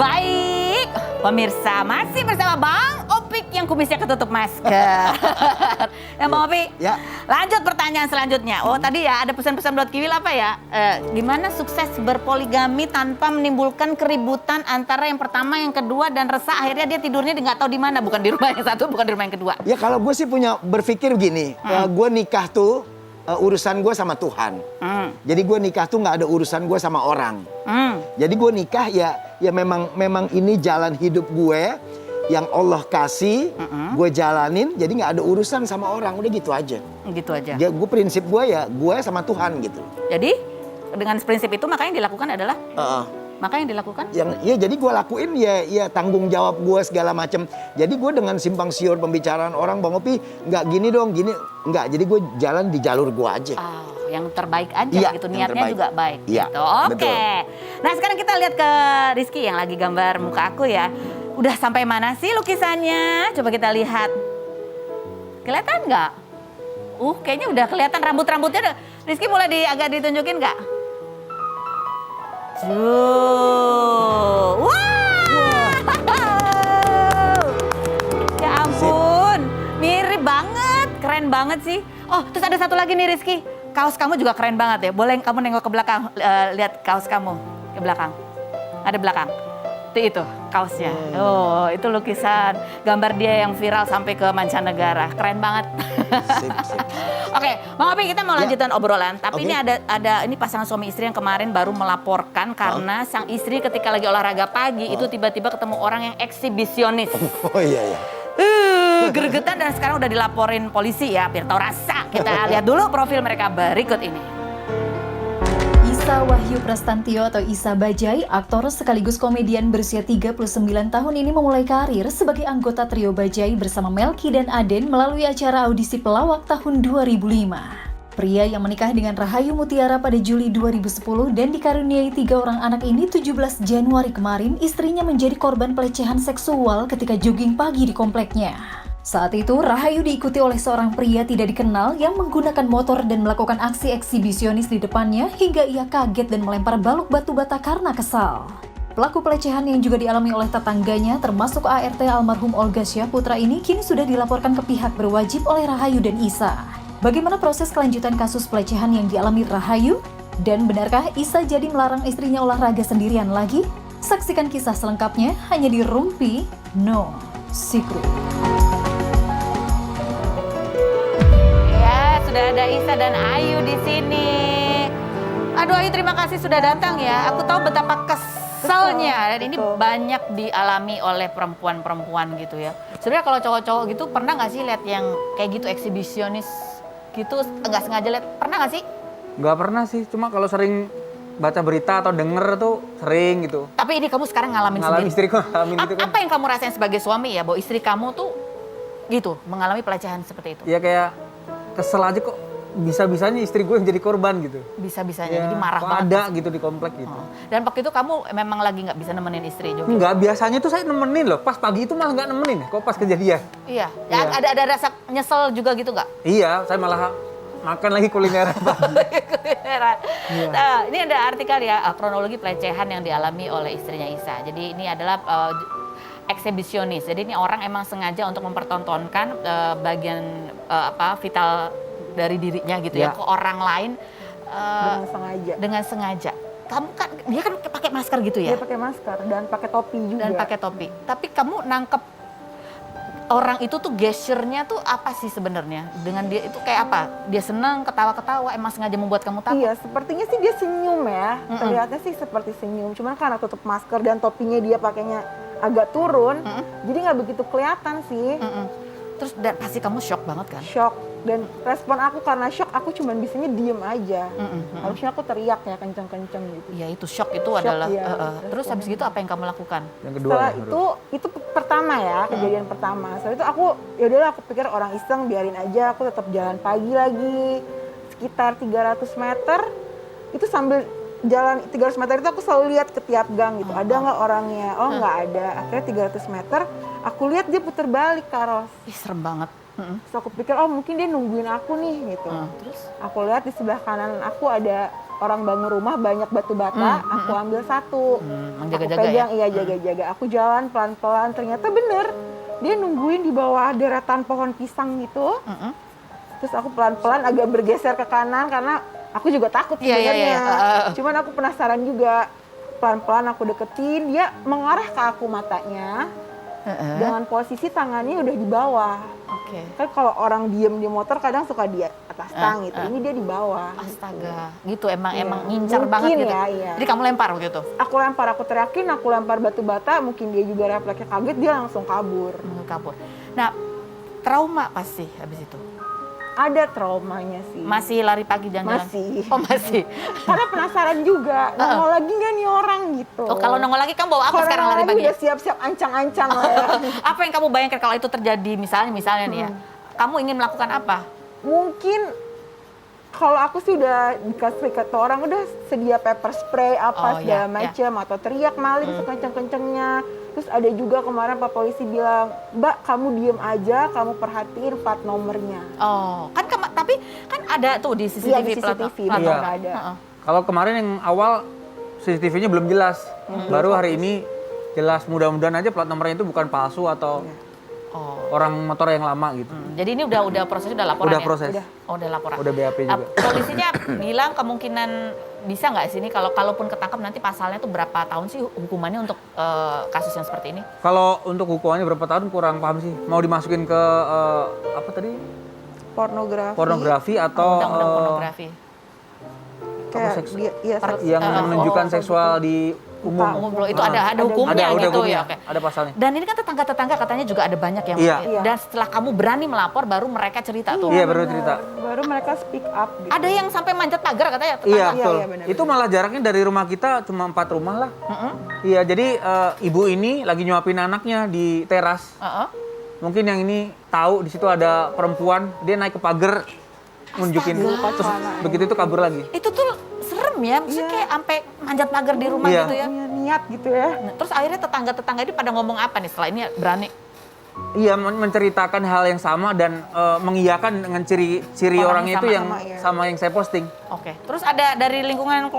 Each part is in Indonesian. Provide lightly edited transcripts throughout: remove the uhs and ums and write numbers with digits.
Baik, pemirsa masih bersama Bang Opik yang kumisnya ketutup masker. Ya Bang Opik, Ya. lanjut pertanyaan selanjutnya. Oh tadi ya ada pesan-pesan buat Kiwil apa ya? Gimana sukses berpoligami tanpa menimbulkan keributan antara yang pertama, yang kedua dan resah akhirnya dia tidurnya nggak tahu di mana, bukan di rumah yang satu, bukan di rumah yang kedua. Ya kalau gue sih punya berpikir gini, gue nikah tuh urusan gue sama Tuhan. Jadi gue nikah tuh nggak ada urusan gue sama orang. Jadi gue nikah ya memang ini jalan hidup gue yang Allah kasih, gue jalanin. Jadi nggak ada urusan sama orang, udah gitu aja. Gitu aja. Ya, gue prinsip gue ya gue sama Tuhan gitu. Jadi dengan prinsip itu maka yang dilakukan adalah maka yang dilakukan? Ya jadi gue lakuin ya tanggung jawab gue segala macam. Jadi gue dengan simpang siur pembicaraan orang, Bang Opi nggak gini dong, gini nggak. Jadi gue jalan di jalur gue aja. Oh, yang terbaik aja Ya, gitu, yang niatnya terbaik. juga baik Ya, gitu. Oke. betul. Nah sekarang kita lihat ke Rizky yang lagi gambar muka aku ya. Udah sampai mana sih lukisannya? Coba kita lihat. Kelihatan nggak? Kayaknya udah kelihatan rambut-rambutnya. Rizky mulai agak ditunjukin nggak? Wah! Ya ampun, mirip banget, keren banget sih. Oh, terus ada satu lagi nih Rizky, kaos kamu juga keren banget ya. Boleh kamu nengok ke belakang, lihat kaos kamu ke belakang. Ada belakang. Itu kaosnya. Oh, itu lukisan gambar dia yang viral sampai ke mancanegara. Keren banget. Sip. Oke, Bang Opi, kita mau lanjutan obrolan. Tapi Oke. ini ada ini pasangan suami istri yang kemarin baru melaporkan karena sang istri ketika lagi olahraga pagi itu tiba-tiba ketemu orang yang eksibisionis. Oh iya. Gregetan dan sekarang udah dilaporin polisi ya, biar tahu rasa. Kita lihat dulu profil mereka berikut ini. Isa Wahyu Prastantio atau Isa Bajai, aktor sekaligus komedian berusia 39 tahun ini memulai karir sebagai anggota trio Bajai bersama Melky dan Aden melalui acara audisi pelawak tahun 2005. Pria yang menikah dengan Rahayu Mutiara pada Juli 2010 dan dikaruniai 3 orang anak ini 17 Januari kemarin, istrinya menjadi korban pelecehan seksual ketika jogging pagi di kompleknya. Saat itu, Rahayu diikuti oleh seorang pria tidak dikenal yang menggunakan motor dan melakukan aksi eksibisionis di depannya hingga ia kaget dan melempar balok batu bata karena kesal. Pelaku pelecehan yang juga dialami oleh tetangganya termasuk ART almarhum Olga Syahputra ini kini sudah dilaporkan ke pihak berwajib oleh Rahayu dan Isa. Bagaimana proses kelanjutan kasus pelecehan yang dialami Rahayu? Dan benarkah Isa jadi melarang istrinya olahraga sendirian lagi? Saksikan kisah selengkapnya hanya di Rumpi No Secret. Sudah ada Isa dan Ayu di sini. Aduh Ayu, terima kasih sudah datang ya. Aku tahu betapa keselnya dan ini banyak dialami oleh perempuan-perempuan gitu ya. Sebenarnya kalau cowok-cowok gitu pernah nggak sih lihat yang kayak gitu eksibisionis gitu, nggak sengaja lihat, pernah nggak sih? Nggak pernah sih, cuma kalau sering baca berita atau denger tuh sering gitu. Tapi ini kamu sekarang ngalamin sendiri. Istriku ngalamin gitu kan. Apa yang kamu rasain sebagai suami ya, bahwa istri kamu tuh gitu mengalami pelecehan seperti itu? Ya kayak kesel aja kok bisa-bisanya istri gue yang jadi korban gitu. Bisa-bisanya, Ya, jadi marah kok banget. ada gitu di komplek gitu. Dan waktu itu kamu memang lagi nggak bisa nemenin istri juga? Enggak, biasanya tuh saya nemenin loh. Pas pagi itu malah nggak nemenin. Kok pas kejadian? Iya. Iya. Ada rasa nyesel juga gitu nggak? Iya, saya malah makan lagi kulineran. Iya. Nah, ini ada artikel ya, kronologi pelecehan yang dialami oleh istrinya Isa. Jadi ini adalah eksibisionis. Jadi ini orang emang sengaja untuk mempertontonkan bagian vital dari dirinya gitu ya ke orang lain dengan sengaja. Kamu kan dia kan pakai masker gitu ya? Dia pakai masker dan pakai topi juga. Dan pakai topi. Tapi kamu nangkep orang itu tuh gesturnya tuh apa sih sebenarnya? Dengan dia itu kayak apa? Dia senang, ketawa-ketawa, emang sengaja membuat kamu takut? Iya, sepertinya sih dia senyum ya. Terlihatnya sih seperti senyum. Cuman karena tutup masker dan topinya dia pakainya agak turun, jadi nggak begitu kelihatan sih. Terus dan pasti kamu shock banget kan? Shock. Dan respon aku karena shock, aku cuman bisanya diem aja. Harusnya aku teriak ya kenceng-kenceng gitu. Iya itu shock itu adalah. iya. Terus habis gitu apa yang kamu lakukan? Yang kedua. Setelah itu pertama ya, kejadian pertama. Setelah itu aku, ya udahlah aku pikir orang iseng biarin aja, aku tetap jalan pagi lagi. Sekitar 300 meter, itu sambil jalan 300 meter itu aku selalu lihat ke tiap gang gitu. Ada nggak orangnya? Oh nggak ada. Akhirnya 300 meter, aku lihat dia putar balik ke Ros. Ih serem banget. Terus aku pikir, oh mungkin dia nungguin aku nih gitu. Terus? Aku lihat di sebelah kanan aku ada orang bangun rumah banyak batu bata, aku ambil satu. Menjaga-jaga Aku pegang, ya? iya jaga-jaga. Aku jalan pelan-pelan, ternyata bener. Dia nungguin di bawah deretan pohon pisang gitu. Terus aku pelan-pelan agak bergeser ke kanan karena aku juga takut Iya, iya, sebenarnya. iya. Cuman aku penasaran juga. Pelan-pelan aku deketin, dia mengarah ke aku matanya. Dengan posisi tangannya udah di bawah. Oke. Kan kalau orang diem di motor kadang suka di atas tang gitu. Ini dia di bawah. Astaga, gitu emang Iya. ngincar Mungkin banget gitu. ya, iya. Jadi kamu lempar waktu itu? Aku lempar, aku teriakin, aku lempar batu bata, mungkin dia juga refleksnya kaget, dia langsung kabur. Kabur. Nah, trauma pasti habis itu. Ada traumanya sih. Masih lari pagi jalan-jalan? Masih. Oh masih. Karena penasaran juga, nongol lagi nggak nih orang gitu. Oh kalau nongol lagi kamu bawa apa Kalau sekarang nongol lari lagi pagi? udah siap-siap ancang-ancang lah ya. Apa yang kamu bayangkan kalau itu terjadi misalnya nih ya? Kamu ingin melakukan apa? Mungkin kalau aku sih udah dikasih kata orang udah sedia pepper spray Oh, apa iya, segala macam atau teriak maling sekenceng-kencengnya. Terus ada juga kemarin Pak Polisi bilang, Mbak kamu diem aja, kamu perhatiin plat nomornya. Oh, kan tapi kan ada tuh di CCTV, Iya di CCTV, plat benar nomor. ada. Kalau kemarin yang awal CCTV-nya belum jelas. Baru hari ini jelas. Mudah-mudahan aja plat nomornya itu bukan palsu atau Oh. orang motor yang lama gitu. Jadi ini udah prosesnya udah laporan Udah ya? proses. Oh, udah laporan. Udah BAP juga. Polisinya bilang kemungkinan bisa nggak sih ini kalaupun ketangkap nanti pasalnya tuh berapa tahun sih hukumannya untuk kasus yang seperti ini? Kalau untuk hukumannya berapa tahun kurang paham sih. Mau dimasukin ke apa tadi? Pornografi atau Undang-undang pornografi. Kayak seks- dia, iya, seks- yang menunjukkan seksual di umum. Umum itu ada hukumnya Ada gitu hukumnya, ya. Oke. ada pasalnya. Dan ini kan tetangga-tetangga katanya juga ada banyak yang Iya. dan setelah kamu berani melapor baru mereka cerita tuh. Iya, baru cerita. Baru mereka speak up gitu. Ada yang sampai manjat pagar katanya tetangga. Iya, betul. iya, benar, Itu malah jaraknya dari rumah kita cuma 4 rumah lah. Iya, jadi ibu ini lagi nyuapin anaknya di teras. Heeh. Mungkin yang ini tahu di situ ada perempuan, dia naik ke pagar nunjukin terus begitu itu kabur lagi. Itu tuh serem ya, maksudnya kayak sampai manjat pagar di rumah Iya. gitu ya. Punya niat gitu ya. Nah, terus akhirnya tetangga-tetangga ini pada ngomong apa nih setelah ini berani? Iya, menceritakan hal yang sama dan mengiyakan dengan ciri-ciri Orang orangnya yang itu yang sama, iya. sama yang saya posting. Oke. Terus ada dari lingkungan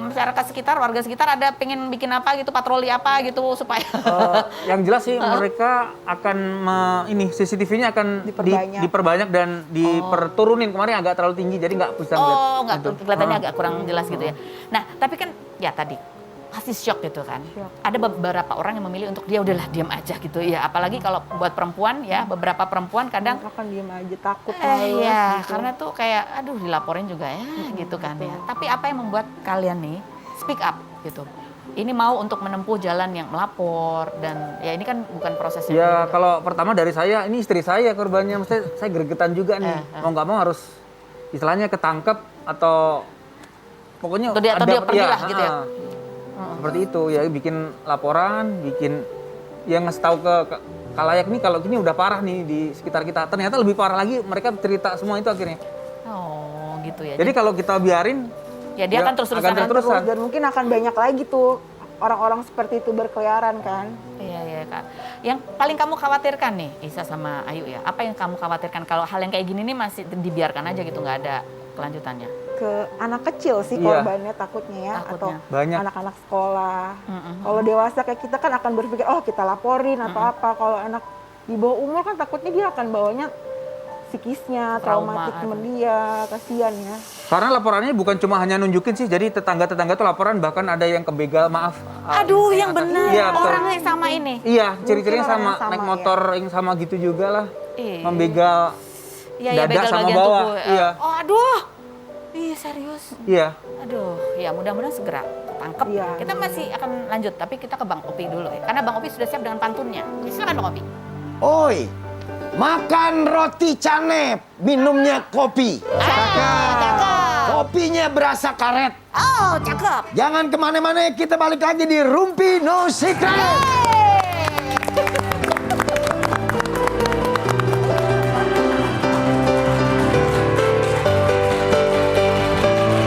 masyarakat sekitar, warga sekitar ada pengen bikin apa gitu, patroli apa gitu supaya Yang jelas sih mereka akan ini CCTV-nya akan diperbanyak dan diperturunin. Kemarin agak terlalu tinggi jadi nggak bisa ngeliat. Oh, nggak Gitu. kelihatannya agak kurang jelas gitu ya. Nah, tapi kan ya tadi pasti shock gitu kan. Ada beberapa orang yang memilih untuk dia udahlah diam aja gitu ya. Apalagi kalau buat perempuan ya, beberapa perempuan kadang Akan diem aja takut males ya, gitu. karena tuh kayak aduh dilaporin juga ya gitu kan ya. Tapi apa yang membuat kalian nih speak up gitu? Ini mau untuk menempuh jalan yang melapor dan ya ini kan bukan proses yang Ya mudah. kalau pertama dari saya, ini istri saya korbannya, mesti saya gregetan juga nih. Mau nggak mau harus istilahnya ketangkep atau pokoknya Atau dia pergilah gitu ya. Seperti itu ya, bikin laporan, bikin yang ngasih tahu ke kalayak nih kalau gini udah parah nih di sekitar kita. Ternyata lebih parah lagi, mereka cerita semua itu akhirnya. Oh, gitu ya. Jadi kalau kita biarin ya dia akan terus-terusan akan terus. Dan mungkin akan banyak lagi tuh orang-orang seperti itu berkeliaran kan. Iya Kak. Yang paling kamu khawatirkan nih Isa sama Ayu ya. Apa yang kamu khawatirkan kalau hal yang kayak gini nih masih dibiarkan aja gitu, nggak ada kelanjutannya? Ke anak kecil sih Iya. korbannya takutnya ya, Takutnya. atau Banyak. anak-anak sekolah. Kalau dewasa kayak kita kan akan berpikir oh kita laporin atau apa. Kalau anak di bawah umur kan takutnya dia akan bawanya psikisnya, Trauma, traumatik temen dia, kasihan ya. Karena laporannya bukan cuma hanya nunjukin sih, jadi tetangga-tetangga tuh laporan bahkan ada yang kebegal, maaf. Aduh, yang benar. Iya, betul. Orangnya yang sama ini. Iya, ciri-cirinya Mungkin orang sama, yang sama, naik ya. motor yang sama gitu juga lah. Iya. Membegal Iya, dada begal sama bagian bawah. tubuh. Iya. Oh, aduh. Ih, serius. Iya. Aduh, ya mudah-mudahan segera ketangkep. Iya. Kita masih akan lanjut, tapi kita ke Bang Opi dulu ya. Karena Bang Opi sudah siap dengan pantunnya. Silakan Bang Opi. Oi, makan roti canep, minumnya kopi. Cakep. Kopinya berasa karet. Oh, cakep. Jangan kemana-mana, kita balik lagi di Rumpi No Secret.